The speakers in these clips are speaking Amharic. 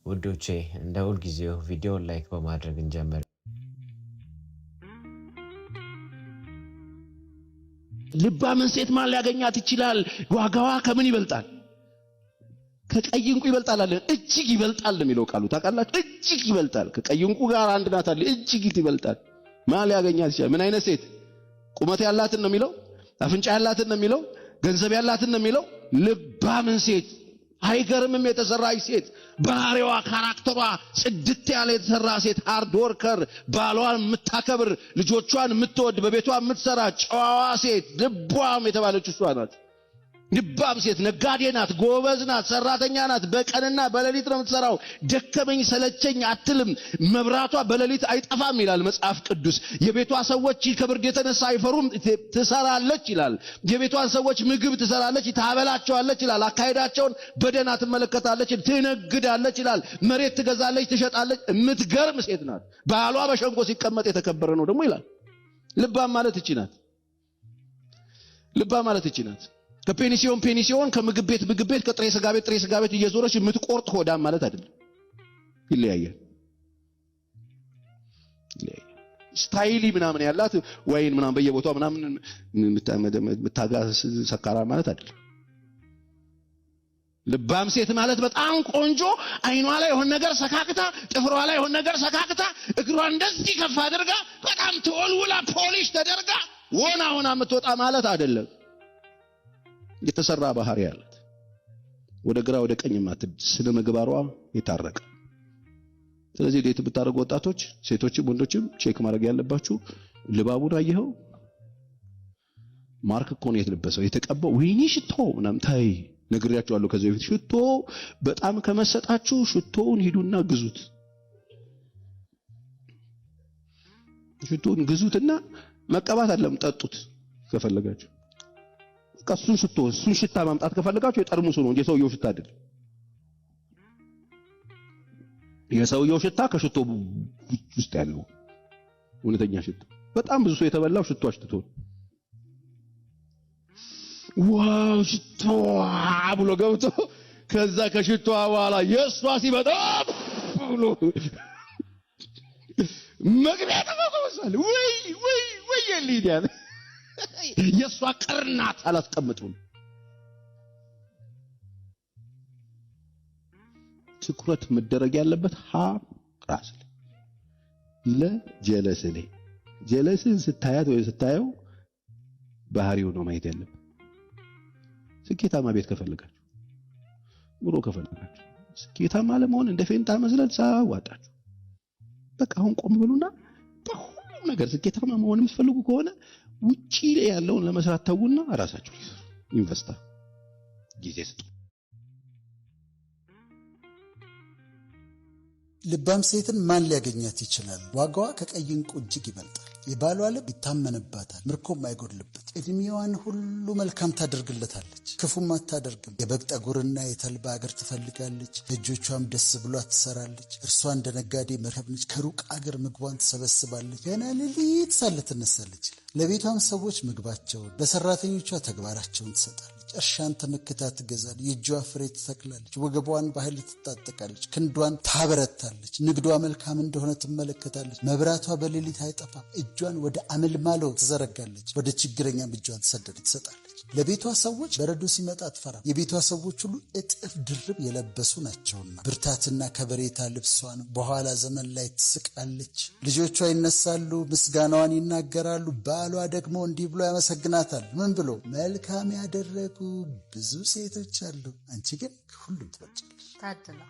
ውዶቼ እንደ ሁል ጊዜው ቪዲዮን ላይክ በማድረግ እንጀምር። ልባምን ሴት ማን ሊያገኛት ይችላል? ዋጋዋ ከምን ይበልጣል? ከቀይ እንቁ ይበልጣል አለ። እጅግ ይበልጣል የሚለው ቃሉ ታውቃላችሁ? እጅግ ይበልጣል። ከቀይ እንቁ ጋር አንድ ናት አለ። እጅግ ይበልጣል። ማን ሊያገኛት ይችላል? ምን አይነት ሴት? ቁመት ያላትን ነው የሚለው? አፍንጫ ያላትን ነው የሚለው? ገንዘብ ያላትን ነው የሚለው? ልባምን ሴት አይገርምም? የተሰራች ሴት ባህሪዋ ካራክተሯ ጽድት ያለ የተሰራ ሴት ሃርድ ወርከር ባሏን የምታከብር ልጆቿን የምትወድ በቤቷ የምትሰራ ጨዋዋ ሴት ልቧም የተባለች እሷ ናት። ልባም ሴት ነጋዴ ናት፣ ጎበዝ ናት፣ ሰራተኛ ናት። በቀንና በሌሊት ነው የምትሰራው። ደከመኝ ሰለቸኝ አትልም። መብራቷ በሌሊት አይጠፋም ይላል መጽሐፍ ቅዱስ። የቤቷ ሰዎች ከብርድ የተነሳ አይፈሩም፣ ትሰራለች ይላል። የቤቷን ሰዎች ምግብ ትሰራለች፣ ታበላቸዋለች ይላል። አካሄዳቸውን በደና ትመለከታለች፣ ትነግዳለች ይላል። መሬት ትገዛለች፣ ትሸጣለች። የምትገርም ሴት ናት። ባሏ በሸንጎ ሲቀመጥ የተከበረ ነው ደግሞ ይላል። ልባም ማለት እቺ ናት። ልባም ማለት እቺ ናት። ከፔኒሲዮን ከምግብ ቤት ከጥሬ ስጋ ቤት እየዞረች የምትቆርጥ ሆዳም ማለት አይደለም። ይለያያል። ስታይሊ ምናምን ያላት ወይን ምናምን በየቦታው ምናምን የምታጋስ ሰካራ ማለት አይደለም። ልባም ሴት ማለት በጣም ቆንጆ፣ አይኗ ላይ የሆነ ነገር ሰካክታ፣ ጥፍሯ ላይ የሆነ ነገር ሰካክታ፣ እግሯን እንደዚህ ከፍ አድርጋ በጣም ተወልውላ ፖሊሽ ተደርጋ ሆና የምትወጣ ማለት አይደለም። የተሰራ ባህሪ ያላት ወደ ግራ ወደ ቀኝ ማትድ ስነ ምግባሯ የታረቀ። ስለዚህ ዴት ብታረጉ ወጣቶች፣ ሴቶችም ወንዶችም ቼክ ማድረግ ያለባችሁ ልባቡን አየኸው? ማርክ እኮ ነው የተለበሰው የተቀባው። ወይኔ ሽቶ ምናምን ታይ ነግሬያችኋለሁ ከዚህ በፊት። ሽቶ በጣም ከመሰጣችሁ ሽቶውን ሂዱና ግዙት። ሽቶውን ግዙትና መቀባት አይደለም ጠጡት ከፈለጋችሁ። እሱን ሽታ ማምጣት ከፈለጋችሁ የጠርሙሱ ነው እንጂ የሰውየው ሽታ አይደለም። የሰውየው ሽታ ከሽቶ ውስጥ ያለው እውነተኛ ሽታ። በጣም ብዙ ሰው የተበላው ሽቶ አሽትቶ ዋው ሽቶ ብሎ ገብቶ ከዛ ከሽቶ በኋላ የሷ ሲመጣ ብሎ መግቢያ ተፈቆሰል ወይ የሊዲያን የሷ ቀርናት አላስቀምጡም። ትኩረት መደረግ ያለበት ራስ ጀለስን ስታያት ወይ ስታየው ባህሪው ነው ማየት ያለበት። ስኬታማ ቤት ከፈለጋችሁ ኑሮ ከፈለጋችሁ ስኬታማ ለመሆን እንደ ፌንታ መዝለል ሳዋጣችሁ በቃ አሁን ቆም ብሉና በሁሉም ነገር ስኬታማ መሆን የምትፈልጉ ከሆነ ውጪ ያለውን ለመስራት ተውና ራሳችሁ ኢንቨስት ጊዜ ስጡ። ልባም ሴትን ማን ሊያገኛት ይችላል? ዋጋዋ ከቀይ እንቁ እጅግ ይበልጣል። የባሏ ልብ ይታመንባታል፣ ምርኮም አይጎድልበት። እድሜዋን ሁሉ መልካም ታደርግለታለች፣ ክፉም አታደርግም። የበግ ጠጉርና የተልባ እግር ትፈልጋለች፣ እጆቿም ደስ ብሏት ትሰራለች። እርሷ እንደ ነጋዴ መርከብ ነች፣ ከሩቅ አገር ምግቧን ትሰበስባለች። ገና ሌሊት ሳለ ትነሳለች። ለቤቷም ሰዎች ምግባቸውን፣ ለሰራተኞቿ ተግባራቸውን ትሰጣለች። እርሻን ተመክታ ትገዛለች፣ የእጇ ፍሬ ትተክላለች። ወገቧን በኃይል ትታጠቃለች፣ ክንዷን ታበረታለች። ንግዷ መልካም እንደሆነ ትመለከታለች። መብራቷ በሌሊት አይጠፋም። እጇን ወደ አመልማሎ ትዘረጋለች፣ ወደ ችግረኛም እጇን ትሰጣለች። ለቤቷ ሰዎች በረዶ ሲመጣ አትፈራም። የቤቷ ሰዎች ሁሉ እጥፍ ድርብ የለበሱ ናቸውና ብርታትና ከበሬታ ልብሷ ነው። በኋላ ዘመን ላይ ትስቃለች። ልጆቿ ይነሳሉ፣ ምስጋናዋን ይናገራሉ። ባሏ ደግሞ እንዲህ ብሎ ያመሰግናታል። ምን ብሎ? መልካም ያደረጉ ብዙ ሴቶች አሉ፣ አንቺ ግን ከሁሉም ትበልጫለሽ። ታድላ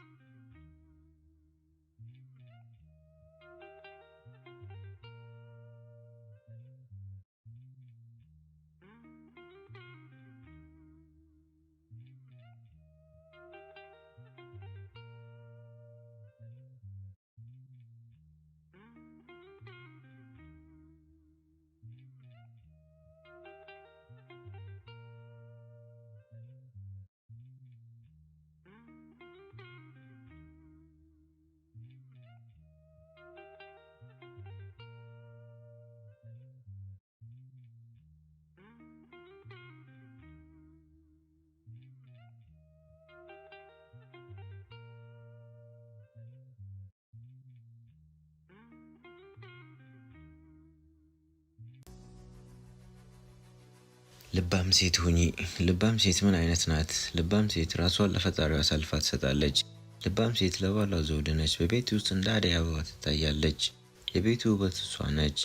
ልባም ሴት ሁኚ። ልባም ሴት ምን አይነት ናት? ልባም ሴት ራሷን ለፈጣሪዋ አሳልፋ ትሰጣለች። ልባም ሴት ለባሏ ዘውድ ነች። በቤት ውስጥ እንደ አደይ አበባ ትታያለች። የቤቱ ውበት እሷ ነች።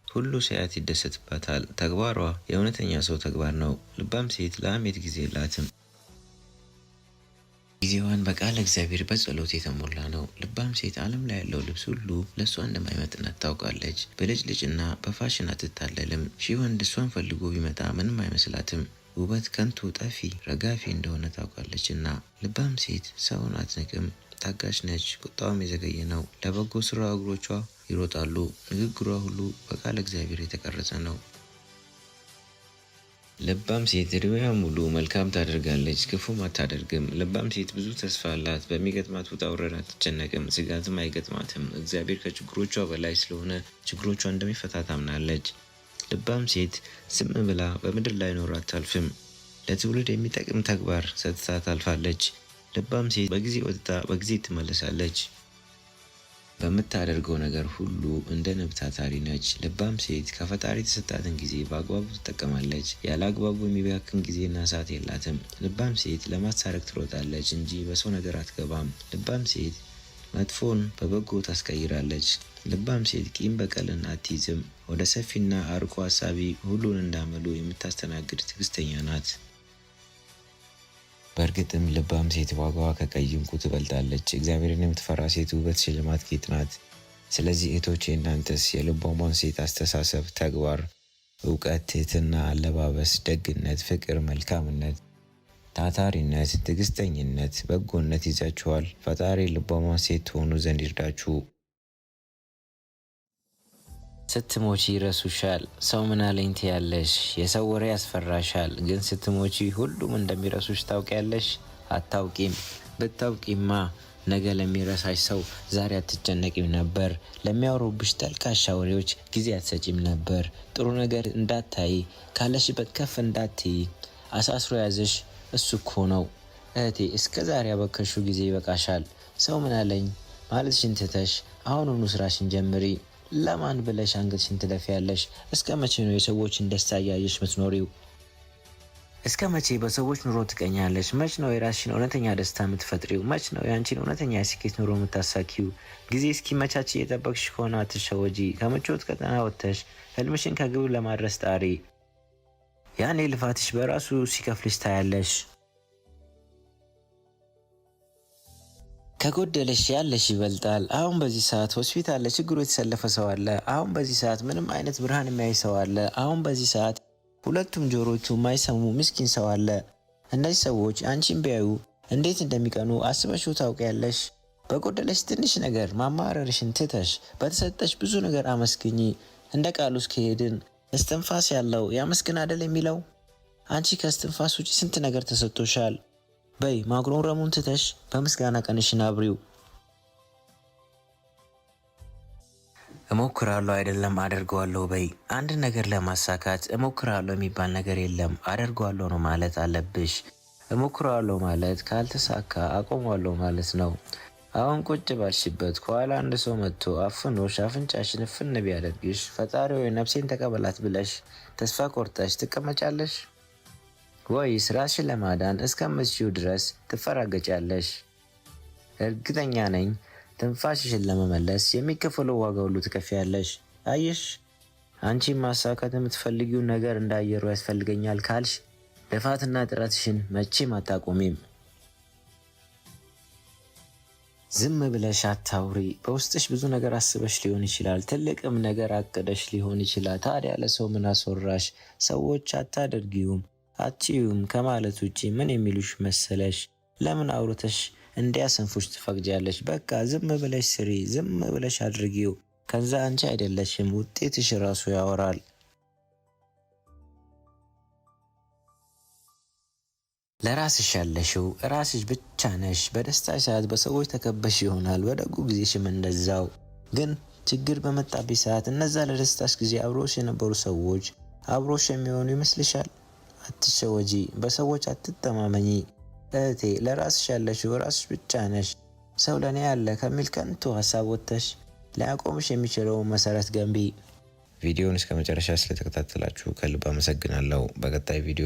ሁሉ ሲያያት ይደሰትባታል። ተግባሯ የእውነተኛ ሰው ተግባር ነው። ልባም ሴት ለሐሜት ጊዜ የላትም። ጊዜዋን በቃለ እግዚአብሔር በጸሎት የተሞላ ነው። ልባም ሴት ዓለም ላይ ያለው ልብስ ሁሉ ለእሷ እንደማይመጥናት ታውቃለች። በልጭልጭና በፋሽን አትታለልም። ሺህ ወንድ እሷን ፈልጎ ቢመጣ ምንም አይመስላትም። ውበት ከንቱ ጠፊ ረጋፊ እንደሆነ ታውቃለች እና ልባም ሴት ሰውን አትንቅም። ታጋሽ ነች። ቁጣዋም የዘገየ ነው። ለበጎ ስራ እግሮቿ ይሮጣሉ። ንግግሯ ሁሉ በቃለ እግዚአብሔር የተቀረጸ ነው። ልባም ሴት እድሜዋ ሙሉ መልካም ታደርጋለች፣ ክፉም አታደርግም። ልባም ሴት ብዙ ተስፋ አላት። በሚገጥማት ውጣ ውረድ አትጨነቅም፣ ስጋትም አይገጥማትም። እግዚአብሔር ከችግሮቿ በላይ ስለሆነ ችግሮቿ እንደሚፈታ ታምናለች። ልባም ሴት ዝም ብላ በምድር ላይ ኖራ አታልፍም። ለትውልድ የሚጠቅም ተግባር ሰጥታ ታልፋለች። ልባም ሴት በጊዜ ወጥታ በጊዜ ትመለሳለች። በምታደርገው ነገር ሁሉ እንደ ንብ ታታሪ ነች። ልባም ሴት ከፈጣሪ የተሰጣትን ጊዜ በአግባቡ ትጠቀማለች። ያለ አግባቡ የሚባክን ጊዜና ሰዓት የላትም። ልባም ሴት ለማስታረቅ ትሮጣለች እንጂ በሰው ነገር አትገባም። ልባም ሴት መጥፎን በበጎ ታስቀይራለች። ልባም ሴት ቂም በቀልን አትይዝም። ወደ ሰፊና አርቆ ሀሳቢ ሁሉን እንዳመሉ የምታስተናግድ ትዕግስተኛ ናት። በእርግጥም ልባም ሴት ዋጋዋ ከቀይ ዕንቁ ትበልጣለች። እግዚአብሔርን የምትፈራ ሴት ውበት፣ ሽልማት፣ ጌጥ ናት። ስለዚህ እህቶቼ እናንተስ የልባሟን ሴት አስተሳሰብ፣ ተግባር፣ እውቀት፣ ትህትና፣ አለባበስ፣ ደግነት፣ ፍቅር፣ መልካምነት፣ ታታሪነት፣ ትዕግስተኝነት፣ በጎነት ይዛችኋል? ፈጣሪ ልባሟን ሴት ትሆኑ ዘንድ ይርዳችሁ። ስትሞቺ ይረሱሻል። ሰው ምን አለኝ ትያለሽ። የሰው ወሬ ያስፈራሻል። ግን ስትሞቺ ሁሉም እንደሚረሱሽ ታውቂያለሽ? አታውቂም። ብታውቂማ ነገ ለሚረሳሽ ሰው ዛሬ አትጨነቂም ነበር። ለሚያወሩብሽ ጠልቃሻ ወሬዎች ጊዜ አትሰጪም ነበር። ጥሩ ነገር እንዳታይ፣ ካለሽበት ከፍ እንዳትይ አሳስሮ ያዘሽ እሱ እኮ ነው። እህቴ እስከ ዛሬ ያበከሹ ጊዜ ይበቃሻል። ሰው ምን አለኝ ማለትሽን ትተሽ አሁኑኑ ስራሽን ጀምሪ። ለማን ብለሽ አንገትሽን ትደፊያለሽ? እስከ መቼ ነው የሰዎችን ደስታ እያየሽ ምትኖሪው? እስከ መቼ በሰዎች ኑሮ ትቀኛለሽ? መች ነው የራስሽን እውነተኛ ደስታ የምትፈጥሪው? መች ነው የአንቺን እውነተኛ የስኬት ኑሮ የምታሳኪው? ጊዜ እስኪመቻች እየጠበቅሽ ከሆነ አትሸወጂ። ከምቾት ቀጠና ወጥተሽ ህልምሽን ከግብ ለማድረስ ጣሪ። ያኔ ልፋትሽ በራሱ ሲከፍልሽ ታያለሽ። ከጎደለሽ ያለሽ ይበልጣል። አሁን በዚህ ሰዓት ሆስፒታል ለችግሩ የተሰለፈ ሰው አለ። አሁን በዚህ ሰዓት ምንም አይነት ብርሃን የሚያይ ሰው አለ። አሁን በዚህ ሰዓት ሁለቱም ጆሮቹ የማይሰሙ ምስኪን ሰው አለ። እነዚህ ሰዎች አንቺን ቢያዩ እንዴት እንደሚቀኑ አስበሽው ታውቂያለሽ? በጎደለሽ ትንሽ ነገር ማማረርሽን ትተሽ በተሰጠሽ ብዙ ነገር አመስግኚ። እንደ ቃሉ እስከሄድን እስትንፋስ ያለው ያመስግን አደል የሚለው? አንቺ ከእስትንፋስ ውጪ ስንት ነገር ተሰጥቶሻል። በይ ማጉረምረሙን ትተሽ በምስጋና ቀንሽን አብሪው። እሞክራለሁ አይደለም አደርገዋለሁ በይ። አንድ ነገር ለማሳካት እሞክራለሁ የሚባል ነገር የለም፣ አደርገዋለሁ ነው ማለት አለብሽ። እሞክራለሁ ማለት ካልተሳካ አቆማለሁ ማለት ነው። አሁን ቁጭ ባልሽበት ከኋላ አንድ ሰው መጥቶ አፍኖሽ አፍንጫሽን እፍን ቢያደርግሽ ፈጣሪ ወይ ነፍሴን ተቀበላት ብለሽ ተስፋ ቆርጠሽ ትቀመጫለሽ? ወይስ ራስሽን ለማዳን እስከምትችይው ድረስ ትፈራገጫለሽ? እርግጠኛ ነኝ ትንፋሽሽን ለመመለስ የሚከፈለው ዋጋ ሁሉ ትከፍያለሽ። አየሽ፣ አንቺ ማሳካት የምትፈልጊውን ነገር እንዳየሩ ያስፈልገኛል ካልሽ ልፋትና ጥረትሽን መቼም አታቆሚም። ዝም ብለሽ አታውሪ። በውስጥሽ ብዙ ነገር አስበሽ ሊሆን ይችላል። ትልቅም ነገር አቅደሽ ሊሆን ይችላል። ታዲያ ለሰው ምን አስወራሽ? ሰዎች አታደርጊውም አትዩም ከማለት ውጪ ምን የሚሉሽ መሰለሽ? ለምን አውርተሽ እንዲያሰንፉሽ ትፈቅጃለሽ? በቃ ዝም ብለሽ ስሪ፣ ዝም ብለሽ አድርጊው። ከዛ አንቺ አይደለሽም ውጤትሽ ራሱ ያወራል። ለራስሽ ያለሽው ራስሽ ብቻ ነሽ። በደስታሽ ሰዓት በሰዎች ተከበሽ ይሆናል፣ በደጉ ጊዜሽም እንደዛው። ግን ችግር በመጣብሽ ሰዓት እነዛ ለደስታሽ ጊዜ አብሮሽ የነበሩ ሰዎች አብሮሽ የሚሆኑ ይመስልሻል? አትሸወጂ፣ በሰዎች አትተማመኚ እህቴ። ለራስሽ ያለሽው ራስሽ ብቻ ነሽ። ሰው ለኔ ያለ ከሚል ከንቱ ሀሳብ ወጥተሽ ሊያቆምሽ የሚችለውን መሰረት ገንቢ። ቪዲዮውን እስከ መጨረሻ ስለተከታተላችሁ ከልብ አመሰግናለሁ። በቀጣይ ቪዲዮ